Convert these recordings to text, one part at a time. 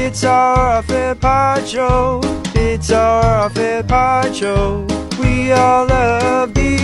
It's our off-air pod show. It's our off-air pod show. We all love the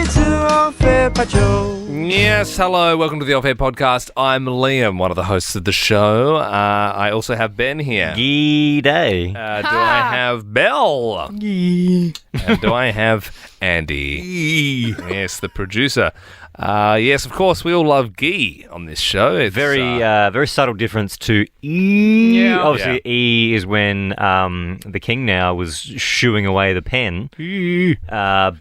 It's our off-air pod show. Yes, hello, welcome to the Off Air Podcast. I'm Liam, one of the hosts of the show. I also have Ben here. G'day. Do I have Belle? And do I have Andy? Yes, the producer. Yes, of course, we all love ghee on this show. It's Very subtle difference to E. Yeah. Obviously, E is when the king now was shooing away the pen.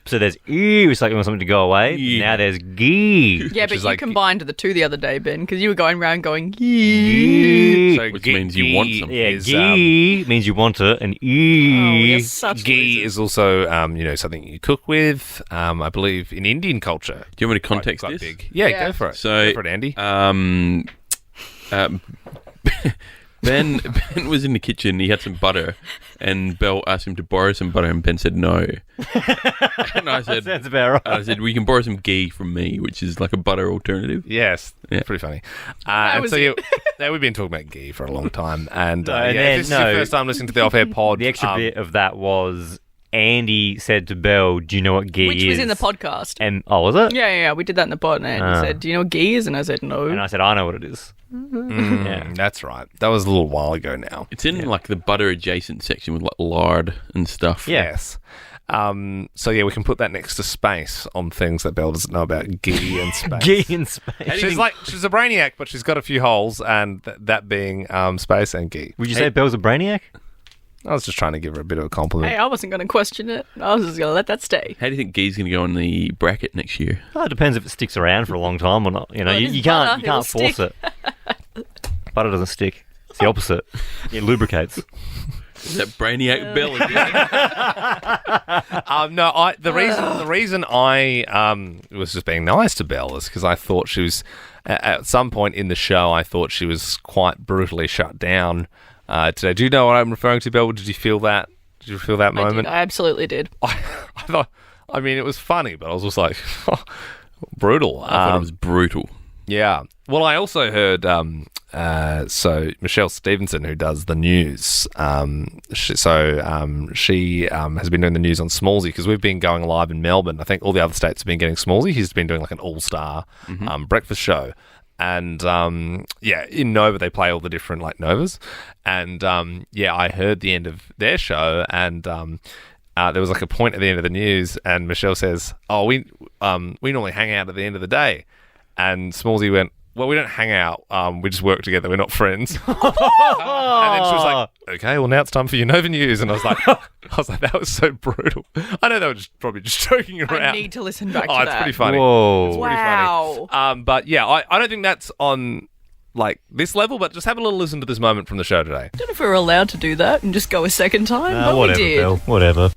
So there's E, which is like you want something to go away. Yeah. Now there's ghee. Yeah, but is you like- combined the two the other day, Ben, because you were going around going, "Yee." So Which means you want some. Yeah, Is, ghee means you want it, and Oh, E. you're such ghee losers. is also, something you cook with. I believe in Indian culture. Do you want me to Quite context this? big. Yeah, Yeah. go for it. So, go for it, Andy. Ben was in the kitchen. He had some butter, and Belle asked him to borrow some butter, and Ben said no. And I said, Sounds about right. "We can borrow some ghee from me, which is like a butter alternative." Yes, Yeah. pretty funny. And was so it. we've been talking about ghee for a long time, and And if then, this is your first time listening to the Off Air Pod, The extra bit of that was Andy said to Belle, "Do you know what ghee Which is?" was in the podcast. And was it? Yeah, we did that in the pod, and he said, "Do you know what ghee is?" And I said, "No." And I said, "I know what it is." Yeah. That's right. That was a little while ago now. It's in like the butter adjacent section with like lard and stuff. Yeah. Yes. So yeah, we can put that next to space on things that Belle doesn't know about ghee and space. Ghee in space. She's a brainiac, but she's got a few holes, and that being space and ghee. Would you say Belle's a brainiac? I was just trying to give her a bit of a compliment. Hey, I wasn't going to question it. I was just going to let that stay. How do you think ghee's going to go in the bracket next year? Oh, it depends if it sticks around for a long time or not. You know, Well, it you, is you can't butter, you can't it'll force stick. it. Butter doesn't stick. It's the opposite. It lubricates. Is that brainiac Belle again? No, the reason I was just being nice to Belle is because I thought she was at some point in the show. I thought she was quite brutally shut down today. Do you know what I'm referring to, Belle? Did you feel that? Did you feel that I moment? did. I absolutely did. I thought. I mean, it was funny, but I was just like brutal. I thought it was brutal. Yeah. Well, I also heard, so Michelle Stevenson, who does the news, she has been doing the news on Smallsy because we've been going live in Melbourne. I think all the other states have been getting Smallsy. He's been doing like an all-star breakfast show. And, in Nova, they play all the different, like, Novas. And, I heard the end of their show, and there was, like, a point at the end of the news, and Michelle says, we normally hang out at the end of the day. And Smallsy went, well, we don't hang out. We just work together. We're not friends. And then she was like, okay, well, now it's time for your Nova News. And I was like, that was so brutal. I know they were probably just joking around. I need to listen back to Oh, that. it's pretty funny. Whoa. It's pretty Wow. funny. But yeah, I don't think that's on like this level, but just have a little listen to this moment from the show today. I don't know if we were allowed to do that and just go a second time, but Whatever, we did. Belle. Whatever.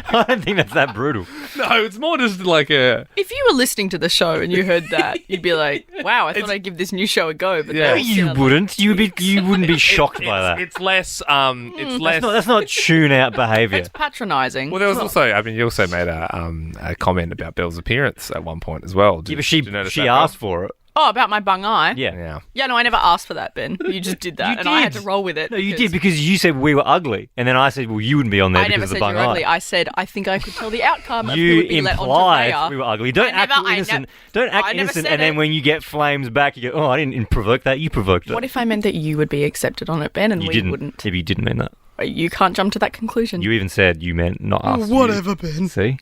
I don't think that's that brutal. No, it's more just like a... If you were listening to the show and you heard that, you'd be like, wow, I thought I'd give this new show a go. But Yeah. that No, you sounded- wouldn't. You wouldn't be shocked by that. It's less... it's less... That's not tune out behaviour. It's patronising. Well, there was also... I mean, you also made a comment about Belle's appearance at one point as well. Yeah, but she did you notice she that, asked Belle? for it. Oh, about my bung eye? Yeah. Yeah. Yeah, no, I never asked for that, Ben. You just did that, You and I had did. to roll with it. No, you did because you said we were ugly, and then I said, well, you wouldn't be on there I because never of the said bung you were ugly. eye. I said I think I could tell the outcome of who You would be let onto implied Raya. we were ugly. Don't I act never- I innocent. nev- Don't act I never innocent, said and then it. when you get flames back, you go, "Oh, I didn't provoke that. You provoked it." What if I meant that you would be accepted on it, Ben, and you we didn't? wouldn't? If you didn't mean that, You can't jump to that conclusion. you even said you meant not us. Whatever, Ben. See,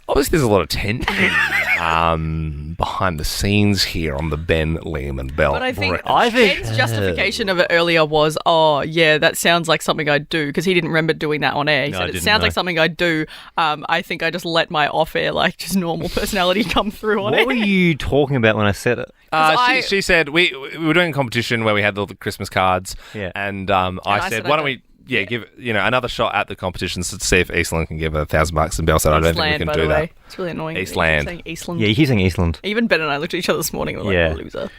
Obviously, there's a lot of tension behind the scenes here on the Ben, Liam, and Belle. But I think think- Ben's justification of it earlier was, oh, yeah, that sounds like something I'd do, because he didn't remember doing that on air. He No, I said, it didn't sounds know. like something I'd do. I think I just let my off-air, like, just normal personality come through on what it. were you talking about when I said it? She said we were doing a competition where we had all the Christmas cards, Yeah. and I said, why don't we give another shot at the competition to see if Eastland can give $1,000, and Belle said, I don't think we Eastland, can by do the that. way. It's really annoying. Eastland. Saying Eastland. Yeah, he's saying Eastland. Even Ben and I looked at each other this morning and were like, Yeah. loser.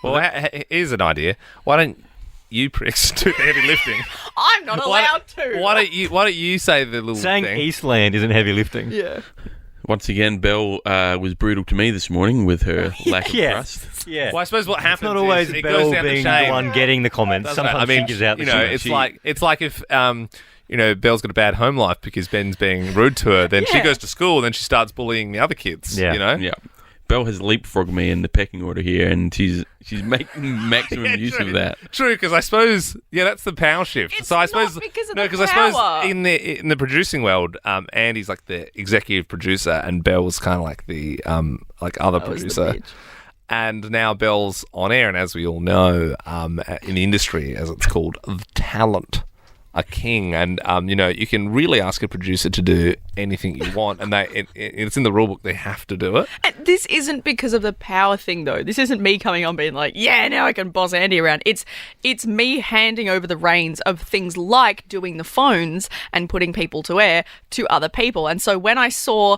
Well, here's an idea. Why don't you pricks do the heavy lifting? I'm not allowed to. Why don't you say the little Saying thing? Eastland isn't heavy lifting. Yeah. Once again, Belle was brutal to me this morning with her lack of Yes. trust. Yeah. Well, I suppose what happens Not always is it Belle goes down being the chain. the one getting the comments. Doesn't it? Sometimes she gives out the shit. it's like if Belle's got a bad home life because Ben's being rude to her, then she Yeah. goes to school and then she starts bullying the other kids. Yeah. You know? Yeah. Belle has leapfrogged me in the pecking order here, and she's making maximum Yeah, use true. of that. True, because I suppose that's the power shift. It's so I not suppose because of no, the because I suppose power. in the producing world, Andy's like the executive producer, and Belle's kind of like the like other I was the producer. bitch. And now Belle's on air, and as we all know, in the industry, as it's called, the talent, a king, and you can really ask a producer to do anything you want, and it's in the rule book. They have to do it. And this isn't because of the power thing, though. This isn't me coming on being like, yeah, now I can boss Andy around. It's me handing over the reins of things like doing the phones and putting people to air to other people. And so when I saw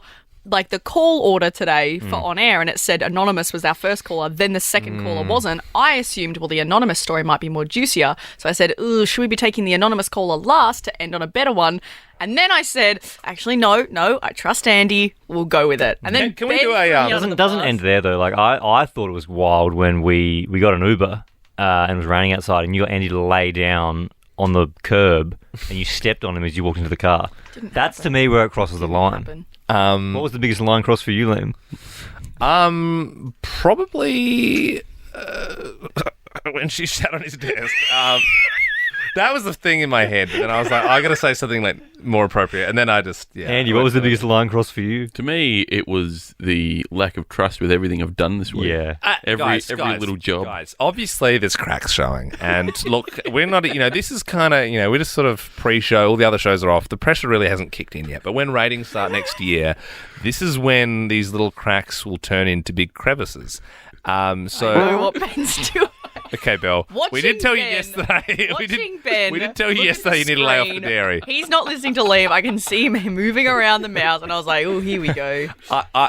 like the call order today for on air and it said anonymous was our first caller, then the second caller wasn't, I assumed, well, the anonymous story might be more juicier. So I said, ooh, should we be taking the anonymous caller last to end on a better one? And then I said, actually, no, I trust Andy. We'll go with it. And then Can we Ben do a, threw me under doesn't the doesn't bus. end there though. Like I thought it was wild when we got an Uber and it was raining outside, and you got Andy to lay down on the curb and you stepped on him as you walked into the car. That's to me where it crosses the line. Happen. What was the biggest line cross for you, Liam? Probably when she sat on his desk. That was the thing in my head, and I was like, I got to say something like more appropriate, and then I just Andy, what was the biggest line cross for you? To me, it was the lack of trust with everything I've done this week. Yeah. Every little job. Guys, obviously there's cracks showing, and look, we're not. This is kind of we're just sort of pre-show. All the other shows are off. The pressure really hasn't kicked in yet. But when ratings start next year, this is when these little cracks will turn into big crevices. I know what Ben's doing. Okay, Belle. We Watching did tell you Ben. yesterday. Watching Ben. We did tell you look at yesterday you the need to lay off the screen. dairy. He's not listening to Liam. I can see him moving around the mouse, and I was like, oh, here we go.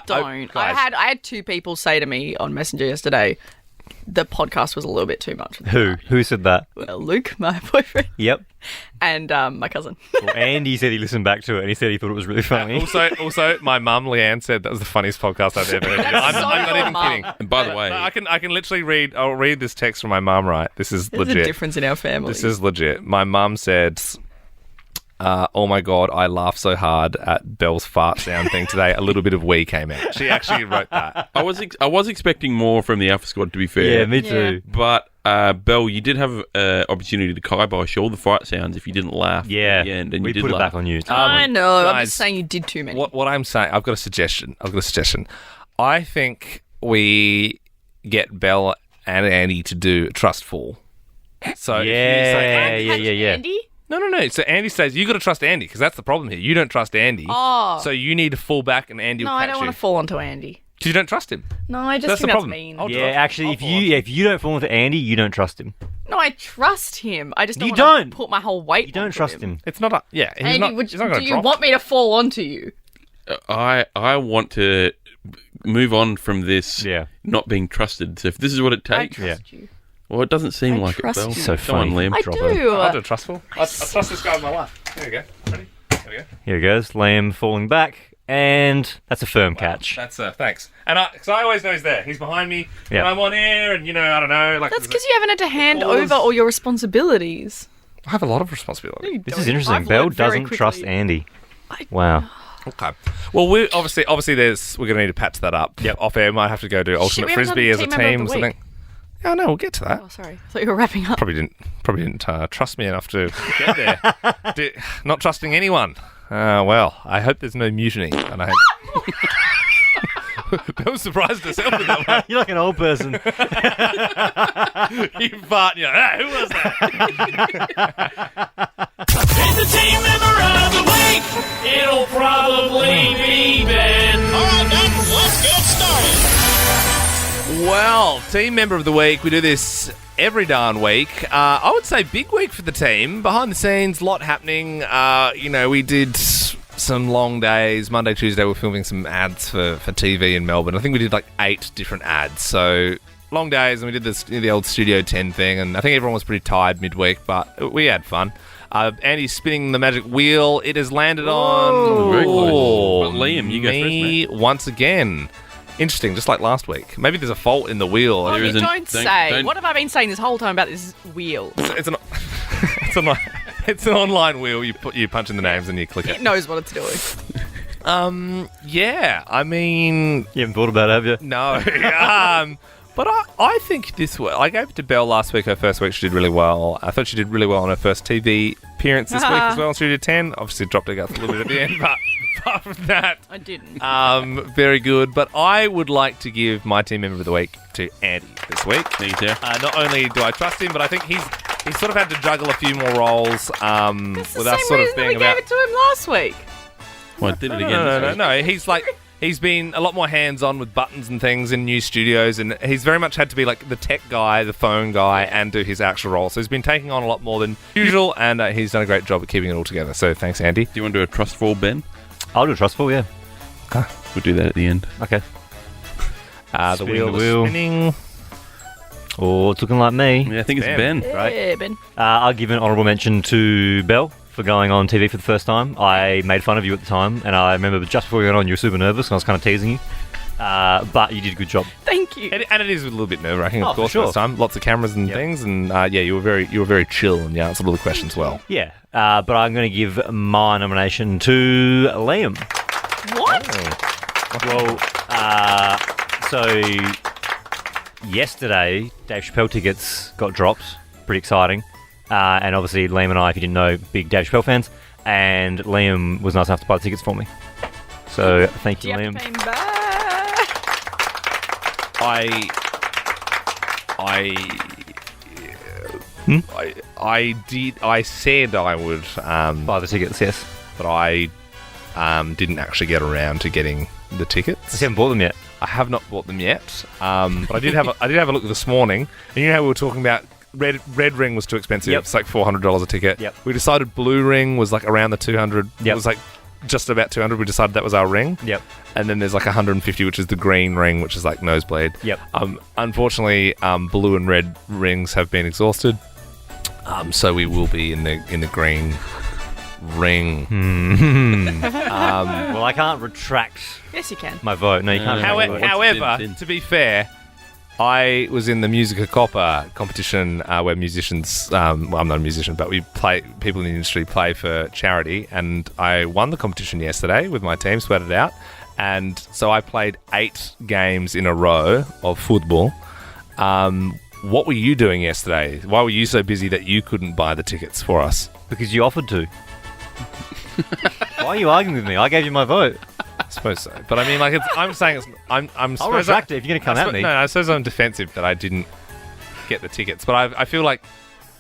Don't. I had two people say to me on Messenger yesterday, the podcast was a little bit too much. Who said that? Well, Luke, my boyfriend, Yep. and my cousin. Well, Andy said he listened back to it and he said he thought it was really funny. Also, my mum Leanne said that was the funniest podcast I've ever heard. I'm so not your even mum. kidding. And by the way, I can literally read. I'll read this text from my mum. Right, this is There's legit. a difference in our family. This is legit. My mum said, "Oh my god, I laughed so hard at Belle's fart sound thing today. A little bit of wee came out." She actually wrote that. I was expecting more from the Alpha Squad, to be fair. Yeah, me too. But Belle, you did have an opportunity to kibosh all the fight sounds if you didn't laugh Yeah. at the end, and we you did put it laugh. back on you. I know. I'm guys, just saying you did too many. What I'm saying, I've got a suggestion. I think we get Belle and Andy to do Trust Fall. So if you say, Yeah. Andy? No. So Andy says you got to trust Andy because that's the problem here. You don't trust Andy. Oh. So you need to fall back, and Andy No, will I catch don't you. want to fall onto Andy. 'Cause you don't trust him. No, I just That's think the that's problem. mean. I'll Yeah, trust- actually, I'll if fall you don't fall into Andy, you don't trust him. No, I trust him. I just don't You want to don't. put my whole weight You don't onto trust him. It's not a yeah. He's Andy, not. would, he's not do going to you drop. want me to fall onto you? I want to move on from this Yeah. not being trusted. So if this is what it I takes, trust you. well, it doesn't seem I like it, trust Belle. you. So Come on, funny. Liam. I Drop do. I'll do trustful. I trust this guy with my life. There we go. Ready? There we go. Here it goes. Liam falling back, and that's a firm catch. That's thanks. And because I always know he's there. He's behind me. Yeah. And I'm on air, and I don't know. Like That's because you haven't had to hand Because- over all your responsibilities. I have a lot of responsibility. This is interesting. Belle doesn't trust Andy. Wow. Okay. Well, we obviously we're going to need to patch that up. Yep. Off air, we might have to go do ultimate we haven't frisbee as done a team member team of or the something. Oh no, we'll get to that. Oh, sorry. I thought you were wrapping up. Probably didn't trust me enough to get there. Not trusting anyone. Well, I hope there's no mutiny. And I Belle surprised herself with that one. You're like an old person. You fart. You're like, who was that? It's the team member of the week. It'll probably be Ben. All right, then, let's get started. Well, team member of the week. We do this every darn week. I would say big week for the team. Behind the scenes, lot happening. We did some long days. Monday, Tuesday, we're filming some ads for TV in Melbourne. I think we did like 8 different ads. So long days, and we did the old Studio 10 thing, and I think everyone was pretty tired midweek, but we had fun. Andy's spinning the magic wheel. It has landed on Very close. But Liam, you go first, me mate. once again. Interesting, just like last week. Maybe there's a fault in the wheel. Oh, There you isn't- don't don't- say. don't- What have I been saying this whole time about this wheel? It's an it's an online wheel. You punch in the names and you click It it. knows what it's doing. Yeah, I mean, You haven't thought about it, have you? no. But I think this week, I gave it to Belle last week, her first week. She did really well. I thought she did really well on her first TV appearance this week as well on Studio 10. Obviously dropped her guts a little bit at the end, but apart from that, I didn't. very good. But I would like to give my team member of the week to Andy this week. Thank you, sir. Not only do I trust him, but I think he's sort of had to juggle a few more roles It's the with us same sort of reason that being we about. gave it to him last week. Well, I did it again. No. this week. He's been a lot more hands-on with buttons and things in new studios, and he's very much had to be like the tech guy, the phone guy, and do his actual role. So he's been taking on a lot more than usual, and he's done a great job at keeping it all together. So thanks, Andy. Do you want to do a trust fall, Ben? I'll do a trustful, yeah. We'll do that at the end. Okay. The Spinning wheel the is wheel. spinning. Oh, it's looking like me. Yeah, I think it's Ben. Ben. Right. Yeah, Ben. I'll give an honourable mention to Belle for going on TV for the first time. I made fun of you at the time, and I remember just before you went on, you were super nervous, and I was kind of teasing you. But you did a good job. Thank you. And it is a little bit nerve-wracking, Oh, of for course, sure. first time. Lots of cameras and Yep. things, and you were very chill, and you answered all the questions well. Yeah. But I'm going to give my nomination to Liam. What? Well, so yesterday, Dave Chappelle tickets got dropped. Pretty exciting. And obviously, Liam and I, if you didn't know, big Dave Chappelle fans. And Liam was nice enough to buy the tickets for me. So thank Do you, you have Liam. to pay him back? I said I would, Buy the tickets, yes. but I didn't actually get around to getting the tickets. I haven't bought them yet. I have not bought them yet, but I did have a look this morning, and you know how we were talking about Red Ring was too expensive. Yep. It's like $400 a ticket. Yep. We decided Blue Ring was like around the 200. It Yep. was like just about 200. We decided that was our ring. Yep. And then there's like 150, which is the green ring, which is like nosebleed. Yep. Unfortunately, blue and red rings have been exhausted. So we will be in the green ring. Well, I can't retract Yes, you can. my vote. No, you can't. However, retract your vote. however, Thin. to be fair, I was in the Musica Coppa competition where musicians, well, I'm not a musician, but people in the industry play for charity, and I won the competition yesterday with my team, sweat it out, and so I played 8 games in a row of football. What were you doing yesterday? Why were you so busy that you couldn't buy the tickets for us? Because you offered to. Why are you arguing with me? I gave you my vote. I suppose so, but I mean, like, I'm saying I'm. I'll suppose retract it if you're going to come I at suppose- me. No, I suppose I'm defensive that I didn't get the tickets, but I feel like.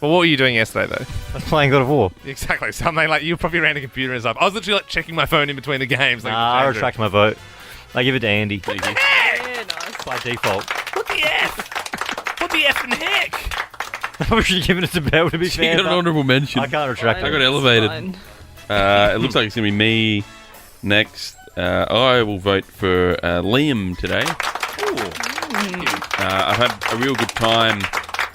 Well, what were you doing yesterday, though? I was playing God of War. Exactly. Something like you were probably around a computer and stuff. I was literally like checking my phone in between the games. Like, Nah, I retract my vote. I give it to Andy Yeah, nice. by default. What the F? What the F in heck? I should have given it to Belle, to be You fair. got an but honourable mention. I can't retract I it. got elevated. Fine. It looks like it's going to be me next. I will vote for Liam today. I've had a real good time.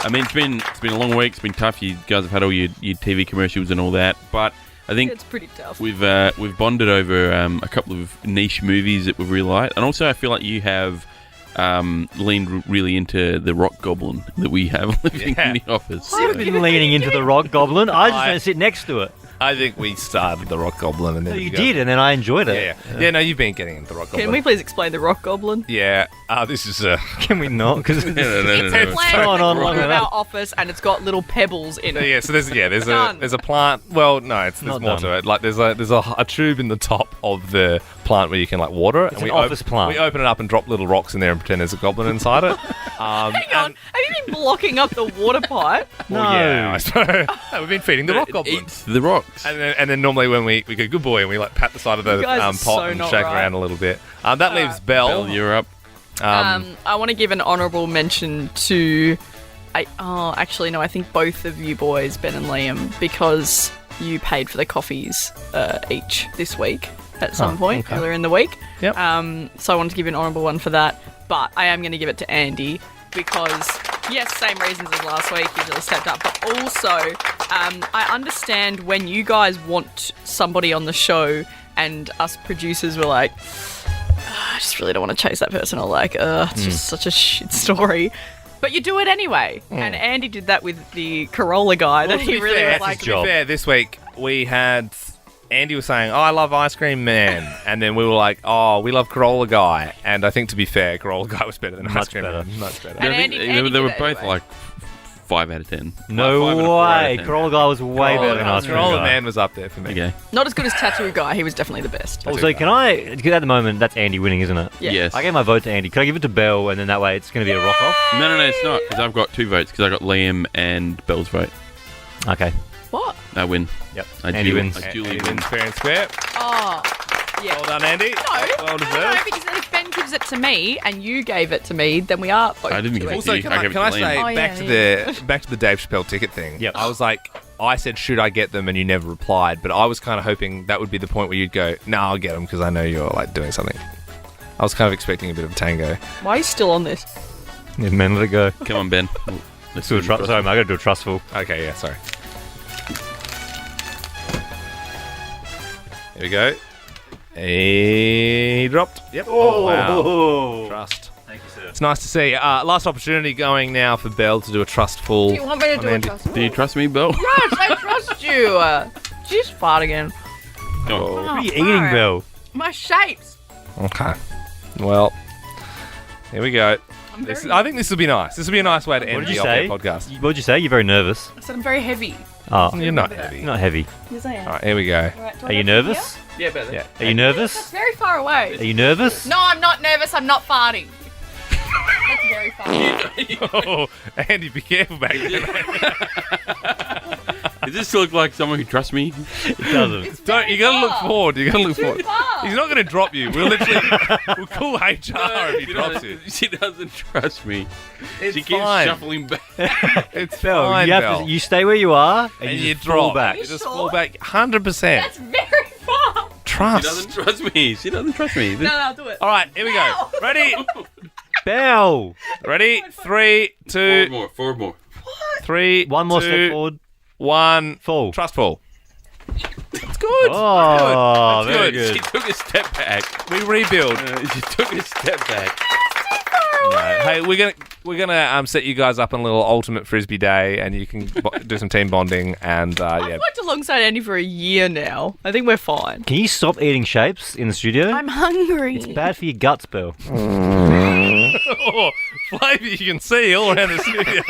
I mean, it's been a long week. It's been tough. You guys have had all your TV commercials and all that. But I think It's pretty tough. we've bonded over a couple of niche movies that we really like. And also, I feel like you have leaned really into the Rock Goblin that we have living in the office. I've been leaning into the Rock Goblin. I just don't sit next to it. I think we started the Rock Goblin, and then No, you go- did, and then I enjoyed it. Yeah. No, you've been getting into the Rock Goblin. Can we please explain the Rock Goblin? Yeah. This is Can we not? Because No. It's Going on in long our enough. office, and it's got little pebbles in it. Yeah, so there's Done. a plant. Well, no, there's Not more done. to it. Like there's a tube in the top of the plant where you can like water it. It's an office plant. We open it up and drop little rocks in there and pretend there's a goblin inside it. Hang on, have you been blocking up the water pipe? Well, yeah, I suppose. No, we've been feeding the rock It goblin. eats the rocks. And then normally when we go good boy and we like pat the side of the You guys are pot so and not shake right. around a little bit. That leaves Belle. Belle, you're up. I want to give an honourable mention to. Actually, no. I think both of you boys, Ben and Liam, because you paid for the coffees each this week at some point earlier in the week. Yep. So I wanted to give you an honourable one for that. But I am going to give it to Andy because, yes, same reasons as last week, you really stepped up, but also I understand when you guys want somebody on the show and us producers were like, I just really don't want to chase that person, or like, it's just such a shit story. But you do it anyway. And Andy did that with the Corolla guy that he really was like. To be fair, this week we had... Andy was saying, I love Ice Cream Man. And then we were like, we love Corolla Guy. And I think, to be fair, Corolla Guy was better than Ice Cream Man. Much better. And I think Andy they were did that both anyway. like 5 out of 10. No 5 and a 4 out of way. 10. Corolla guy was way better than Ice Cream Corolla guy. Man was up there for me. Okay. Not as good as Tattoo Guy, he was definitely the best. Also, can I... At the moment, that's Andy winning, isn't it? Yeah. Yes. I gave my vote to Andy. Can I give it to Belle, and then that way it's going to be a rock-off? No, it's not, because I've got 2 votes, because I got Liam and Belle's vote. Okay. What? I win. Yep. I Andy duly- wins. I duly Andy win. wins fair and square. Oh, yeah. Well done, Andy. No, Well no, deserved. because then if Ben gives it to me and you gave it to me, then we are both I didn't give it Also, to you. can I I, gave it can I to say Liam. Oh, back yeah, to the Dave Chappelle ticket thing? Yep. I was like, I said, should I get them? And you never replied. But I was kind of hoping that would be the point where you'd go, no, I'll get them because I know you're like doing something. I was kind of expecting a bit of a tango. Why are you still on this? Yeah, man, let it go. Come on, Ben. Let's Do a trust. Sorry, mate, I got to do a trustful. Okay, yeah, sorry. Here we go. He dropped. Yep. Oh, wow. Trust. Thank you, sir. It's nice to see. Last opportunity going now for Belle to do a trustful. Do you want me to on do a Andy. trust? Do you trust me, Belle? Yes, I trust you. She's fart again. Come on. What are you eating, Belle? My shapes. Okay. Well, here we go. I think this will be nice. This will be a nice way to What end did the you off-air say? podcast. What did you say? You're very nervous. I said I'm very heavy. Oh, You're not heavy. you're not heavy. Yes, I am. All right, here we go. Right, do I Are you go from nervous? Yeah, better. Yeah. Are you nervous? That's very far away. Are you nervous? No, I'm not nervous. I'm not farting. That's very far away. Oh, Andy, be careful back there. Does this look like someone who trusts me? It doesn't. Don't. You gotta look far. forward. You gotta look forward. far. He's not gonna drop you. We'll call HR if he drops you. She doesn't trust me. It's She keeps fine. shuffling back. It's Belle, fine, you, have Belle. to, you stay where you are and, and you you just drop. fall back. You just sure? fall back 100%. That's very far. She Trust. doesn't trust me. She doesn't trust me. No, I'll do it. All right, here we go. Ready? Belle! Ready? 3, 2, Forward more. 3, One more 2, step forward. 1. Fall. Trustful. It's good. Oh, That's very good. She good. took a step back. We rebuild. She took a step back. No. Hey, we're gonna set you guys up on a little ultimate frisbee day, and you can do some team bonding. And yeah, I've worked alongside Andy for a year now. I think we're fine. Can you stop eating shapes in the studio? I'm hungry. It's bad for your guts, Belle. oh, flavour you can see all around the studio.